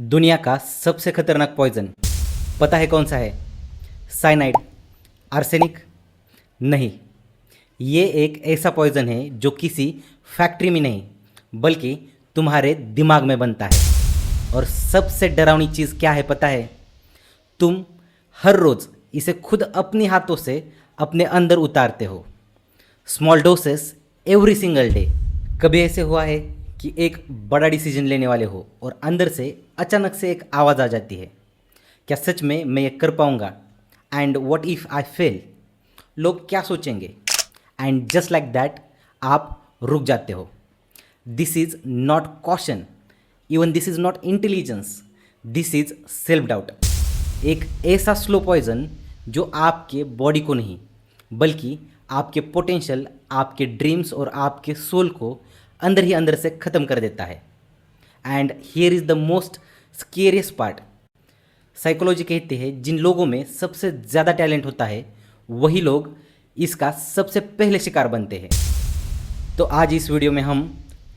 दुनिया का सबसे खतरनाक पॉइजन पता है कौन सा है? Cyanide, arsenic? नहीं, ये एक ऐसा पॉइजन है जो किसी फैक्ट्री में नहीं बल्कि तुम्हारे दिमाग में बनता है। और सबसे डरावनी चीज़ क्या है पता है? तुम हर रोज़ इसे खुद अपने हाथों से अपने अंदर उतारते हो। Small doses every single day. कभी ऐसे हुआ है कि एक बड़ा डिसीजन लेने वाले हो और अंदर से अचानक से एक आवाज़ आ जाती है, क्या सच में मैं ये कर पाऊंगा? And what if I fail? लोग क्या सोचेंगे? एंड जस्ट लाइक दैट आप रुक जाते हो। This is not caution, even this is not intelligence, this is self doubt. एक ऐसा स्लो पॉइजन जो आपके बॉडी को नहीं बल्कि आपके पोटेंशियल, आपके ड्रीम्स और आपके सोल को अंदर ही अंदर से ख़त्म कर देता है। And here is the most scariest part. Psychology कहती है जिन लोगों में सबसे ज़्यादा टैलेंट होता है वही लोग इसका सबसे पहले शिकार बनते हैं। तो आज इस वीडियो में हम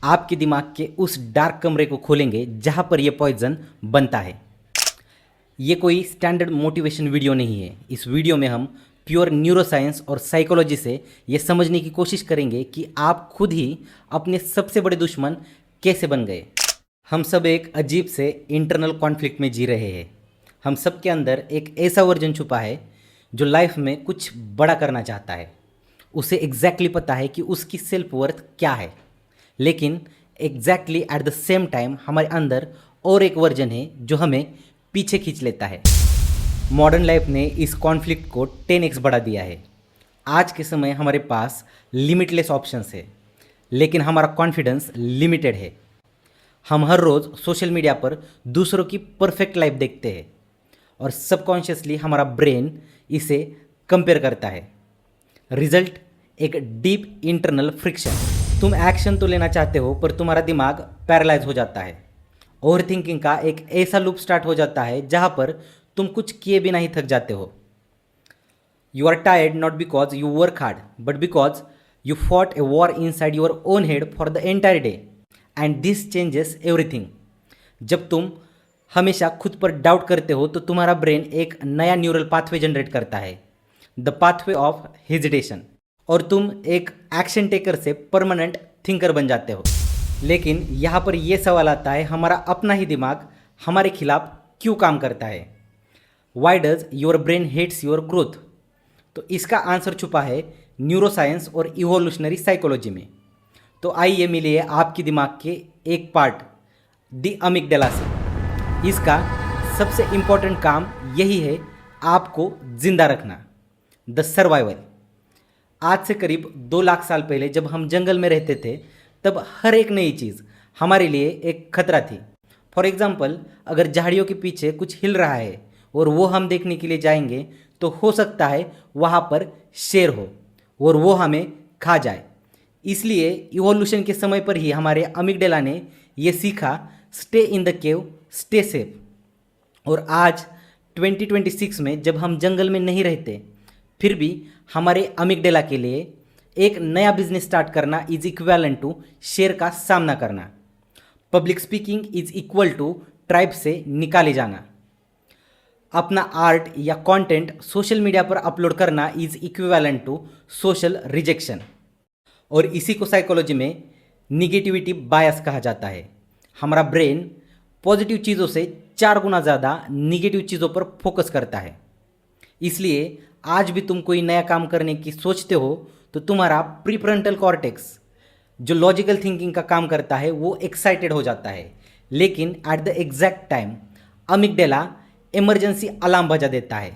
आपके दिमाग के उस डार्क कमरे को खोलेंगे जहाँ पर यह पॉइजन बनता है। ये कोई स्टैंडर्ड मोटिवेशन वीडियो नहीं है। इस वीडियो में हम प्योर न्यूरोसाइंस और साइकोलॉजी से ये समझने की कोशिश करेंगे कि आप खुद ही अपने सबसे बड़े दुश्मन कैसे बन गए। हम सब एक अजीब से इंटरनल कॉन्फ्लिक्ट में जी रहे हैं। हम सब के अंदर एक ऐसा वर्जन छुपा है जो लाइफ में कुछ बड़ा करना चाहता है। उसे एग्जैक्टली पता है कि उसकी सेल्फ वर्थ क्या है, लेकिन exactly at the same time हमारे अंदर और एक वर्जन है जो हमें पीछे खींच लेता है। मॉडर्न लाइफ ने इस कॉन्फ्लिक्ट को 10x बढ़ा दिया है। आज के समय हमारे पास लिमिटलेस ऑप्शंस है, लेकिन हमारा कॉन्फिडेंस लिमिटेड है। हम हर रोज़ सोशल मीडिया पर दूसरों की परफेक्ट लाइफ देखते हैं और सबकॉन्शियसली हमारा ब्रेन इसे कंपेयर करता है। रिजल्ट एक डीप इंटरनल फ्रिक्शन। तुम एक्शन तो लेना चाहते हो पर तुम्हारा दिमाग पैरालाइज हो जाता है। ओवर थिंकिंग का एक ऐसा लूप स्टार्ट हो जाता है जहाँ पर तुम कुछ किए बिना ही थक जाते हो। You are tired not because you work hard but because you fought a war inside your own head for the entire day and this changes everything. जब तुम हमेशा खुद पर डाउट करते हो तो तुम्हारा ब्रेन एक नया न्यूरल पाथवे जनरेट करता है, द पाथवे ऑफ हेजिटेशन, और तुम एक एक्शन टेकर से परमानेंट थिंकर बन जाते हो। लेकिन यहाँ पर यह सवाल आता है, हमारा अपना ही दिमाग हमारे खिलाफ क्यों काम करता है? Why does your brain hates your growth? तो इसका आंसर छुपा है न्यूरोसाइंस और इवोल्यूशनरी साइकोलॉजी में। तो आइए मिलिए आपके दिमाग के एक पार्ट, द अमिगडाला से। इसका सबसे इम्पॉर्टेंट काम यही है, आपको जिंदा रखना, द सर्वाइवल। आज से करीब 2 लाख साल पहले जब हम जंगल में रहते थे तब हर एक नई चीज़ हमारे लिए एक खतरा थी। फॉर एग्जाम्पल, अगर झाड़ियों के पीछे कुछ हिल रहा है और वो हम देखने के लिए जाएंगे तो हो सकता है वहाँ पर शेर हो और वो हमें खा जाए। इसलिए इवोल्यूशन के समय पर ही हमारे अमिगडाला ने ये सीखा, stay in the cave, stay safe. और आज 2026 में जब हम जंगल में नहीं रहते फिर भी हमारे अमिगडाला के लिए एक नया बिजनेस स्टार्ट करना इज इक्वलेंट टू शेर का सामना करना। Public speaking is equal to tribe से निकाले जाना। अपना आर्ट या कंटेंट सोशल मीडिया पर अपलोड करना is equivalent to social rejection. और इसी को साइकोलॉजी में निगेटिविटी बायस कहा जाता है। हमारा ब्रेन पॉजिटिव चीज़ों से 4 गुना ज़्यादा निगेटिव चीज़ों पर फोकस करता है। इसलिए आज भी तुम कोई नया काम करने की सोचते हो तो तुम्हारा प्रीफ्रंटल कॉर्टेक्स जो लॉजिकल थिंकिंग का काम करता है वो एक्साइटेड हो जाता है, लेकिन at the exact time amygdala emergency alarm बजा देता है,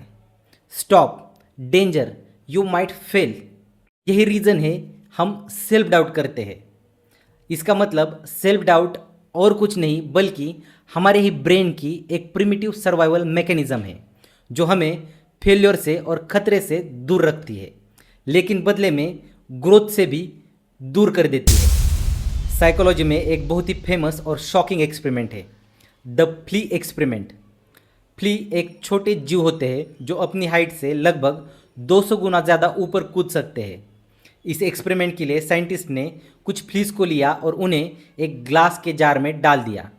stop, danger, you might fail. यही रीज़न है हम सेल्फ डाउट करते हैं। इसका मतलब सेल्फ डाउट और कुछ नहीं बल्कि हमारे ही ब्रेन की एक प्रिमिटिव सर्वाइवल मैकेनिज्म है जो हमें फेल्योर से और खतरे से दूर रखती है, लेकिन बदले में ग्रोथ से भी दूर कर देती है। साइकोलॉजी में एक बहुत ही फेमस और शॉकिंग एक्सपेरिमेंट है, द फ्ली एक्सपेरिमेंट। फ्ली एक छोटे जीव होते हैं जो अपनी हाइट से लगभग 200 गुना ज़्यादा ऊपर कूद सकते हैं। इस एक्सपेरिमेंट के लिए साइंटिस्ट ने कुछ फ्लीस को लिया और उन्हें एक ग्लास के जार में डाल दिया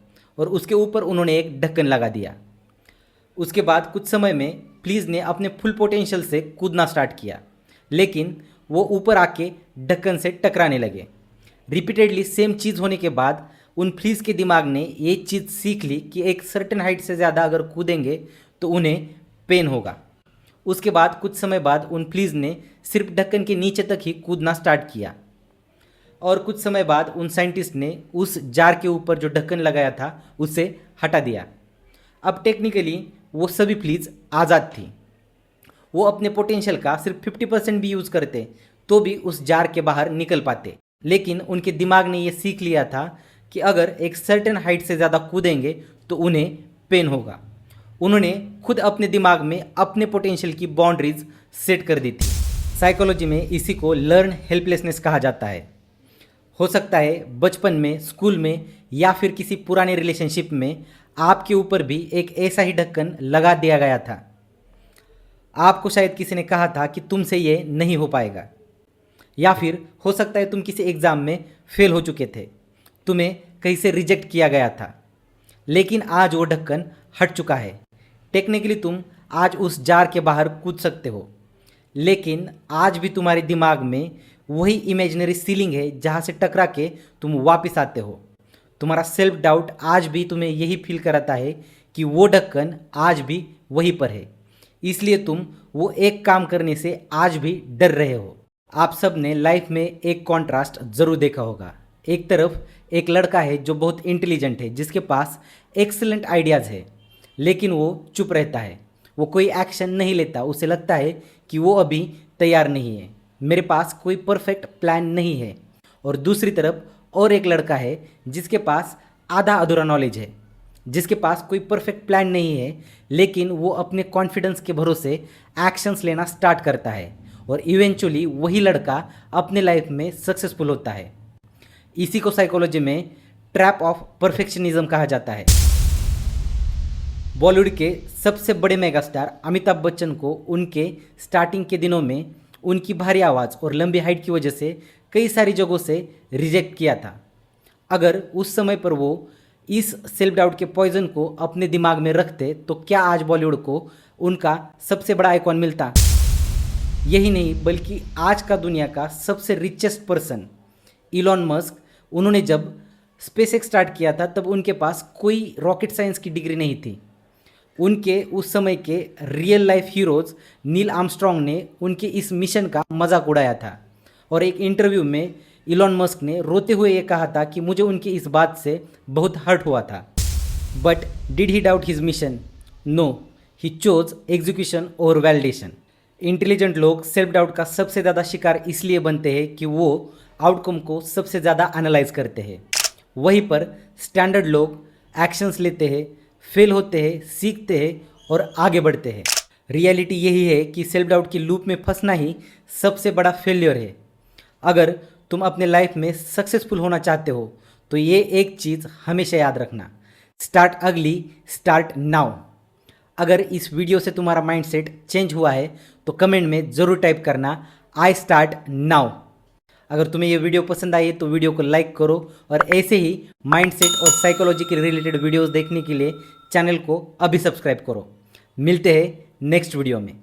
और उसके ऊपर उन्होंने एक ढक्कन लगा दिया। उसके बाद कुछ समय में फ्लीज ने अपने फुल पोटेंशियल से कूदना स्टार्ट किया, लेकिन वो ऊपर आके ढक्कन से टकराने लगे। रिपीटेडली सेम चीज़ होने के बाद उन फ्लीज के दिमाग ने ये चीज़ सीख ली कि एक सर्टेन हाइट से ज़्यादा अगर कूदेंगे तो उन्हें पेन होगा। उसके बाद कुछ समय बाद उन फ्लीज ने सिर्फ ढक्कन के नीचे तक ही कूदना स्टार्ट किया और कुछ समय बाद उन साइंटिस्ट ने उस जार के ऊपर जो ढक्कन लगाया था उसे हटा दिया। अब टेक्निकली वो सभी फ्लीज आज़ाद थी। वो अपने पोटेंशियल का सिर्फ 50% भी यूज़ करते तो भी उस जार के बाहर निकल पाते, लेकिन उनके दिमाग ने ये सीख लिया था कि अगर एक सर्टेन हाइट से ज़्यादा कूदेंगे तो उन्हें पेन होगा। उन्होंने खुद अपने दिमाग में अपने पोटेंशियल की बाउंड्रीज सेट कर दी थी। साइकोलॉजी में इसी को लर्न हेल्पलेसनेस कहा जाता है। हो सकता है बचपन में, स्कूल में या फिर किसी पुराने रिलेशनशिप में आपके ऊपर भी एक ऐसा ही ढक्कन लगा दिया गया था। आपको शायद किसी ने कहा था कि तुमसे ये नहीं हो पाएगा, या फिर हो सकता है तुम किसी एग्ज़ाम में फेल हो चुके थे, तुम्हें कहीं से रिजेक्ट किया गया था, लेकिन आज वो ढक्कन हट चुका है। टेक्निकली तुम आज उस जार के बाहर कूद सकते हो, लेकिन आज भी तुम्हारे दिमाग में वही इमेजिनरी सीलिंग है जहाँ से टकरा के तुम वापस आते हो। तुम्हारा सेल्फ डाउट आज भी तुम्हें यही फील कराता है कि वो ढक्कन आज भी वहीं पर है, इसलिए तुम वो एक काम करने से आज भी डर रहे हो। आप सब ने लाइफ में एक कॉन्ट्रास्ट ज़रूर देखा होगा। एक तरफ एक लड़का है जो बहुत इंटेलिजेंट है, जिसके पास एक्सीलेंट आइडियाज़ है, लेकिन वो चुप रहता है, वो कोई एक्शन नहीं लेता। उसे लगता है कि वो अभी तैयार नहीं है, मेरे पास कोई परफेक्ट प्लान नहीं है। और दूसरी तरफ और एक लड़का है जिसके पास आधा अधूरा नॉलेज है, जिसके पास कोई परफेक्ट प्लान नहीं है, लेकिन वो अपने कॉन्फिडेंस के भरोसे एक्शंस लेना स्टार्ट करता है और इवेंचुअली वही लड़का अपने लाइफ में सक्सेसफुल होता है। इसी को साइकोलॉजी में ट्रैप ऑफ परफेक्शनिज्म कहा जाता है। बॉलीवुड के सबसे बड़े मेगास्टार अमिताभ बच्चन को उनके स्टार्टिंग के दिनों में उनकी भारी आवाज़ और लंबी हाइट की वजह से कई सारी जगहों से रिजेक्ट किया था। अगर उस समय पर वो इस सेल्फ डाउट के पॉइजन को अपने दिमाग में रखते तो क्या आज बॉलीवुड को उनका सबसे बड़ा आइकॉन मिलता। यही नहीं बल्कि आज का दुनिया का सबसे रिचेस्ट पर्सन इलॉन मस्क, उन्होंने जब स्पेसएक्स स्टार्ट किया था तब उनके पास कोई रॉकेट साइंस की डिग्री नहीं थी। उनके उस समय के real life heroes Neil Armstrong ने उनके इस मिशन का मजाक उड़ाया था और एक इंटरव्यू में इलॉन मस्क ने रोते हुए ये कहा था कि मुझे उनकी इस बात से बहुत हर्ट हुआ था। But did he doubt his mission? No, he chose execution और वैलिडेशन। इंटेलिजेंट लोग सेल्फ डाउट का सबसे ज़्यादा शिकार इसलिए बनते हैं कि वो आउटकम को सबसे ज़्यादा एनालाइज करते हैं। वहीं पर स्टैंडर्ड लोग एक्शंस लेते हैं, फेल होते हैं, सीखते हैं और आगे बढ़ते हैं। रियलिटी यही है कि सेल्फ डाउट की लूप में फंसना ही सबसे बड़ा फेल्योर है। अगर तुम अपने लाइफ में सक्सेसफुल होना चाहते हो तो ये एक चीज़ हमेशा याद रखना, स्टार्ट अर्ली, स्टार्ट नाउ। अगर इस वीडियो से तुम्हारा माइंडसेट चेंज हुआ है तो कमेंट में ज़रूर टाइप करना आई स्टार्ट नाउ। अगर तुम्हें ये वीडियो पसंद आई तो वीडियो को लाइक करो और ऐसे ही माइंडसेट और साइकोलॉजी के रिलेटेड वीडियोस देखने के लिए चैनल को अभी सब्सक्राइब करो। मिलते हैं नेक्स्ट वीडियो में।